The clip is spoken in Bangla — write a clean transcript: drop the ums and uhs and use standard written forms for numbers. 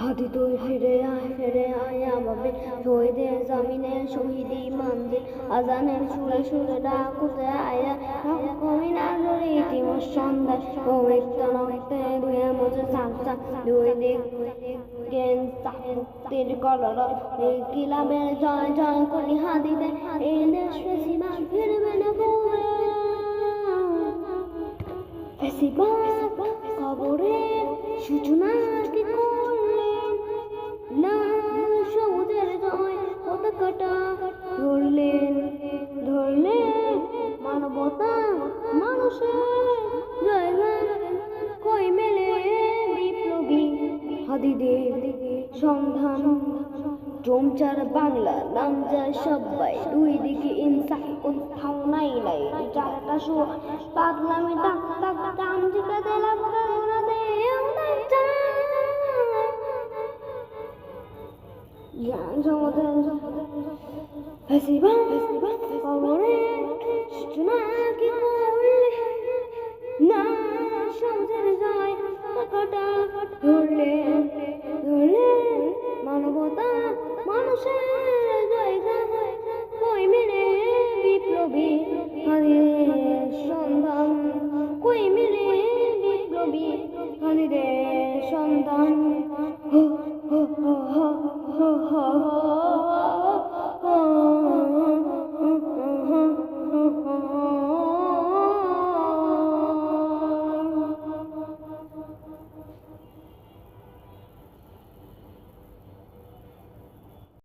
হাতি তুই ফিরে আয় আমাদের শহীদের জামিনে শহীদি মন্দির আজানের সুরে সুরে ডাকুতে আয়া কমিনার রীতিমত সন্ধ্যায় পবিত্র নক্তে ধুয়ে মুছে সাঁচা দুই দিক তীর কলর এই কিলাবের জয় জয় করি হাতিতে এই দেশ ফেসিবাদ ফিরবে না বলে ফেসিবাদ কবরের সূচনা কি করলেন না সবুজের জয় পতাকাটা ধরলেন মানবতা মানুষের জয়গান কই মেলে বিপ্লবী হাদিদের সন্ধান চমচার বাংলা নাম যায় সবাই দুই দিকে ইনসাফ কোথাও নাই চারটা শো পাগলামি টাক টাক কাম জিকে দিলাম কারণ ধরলে মানবতা মানুষের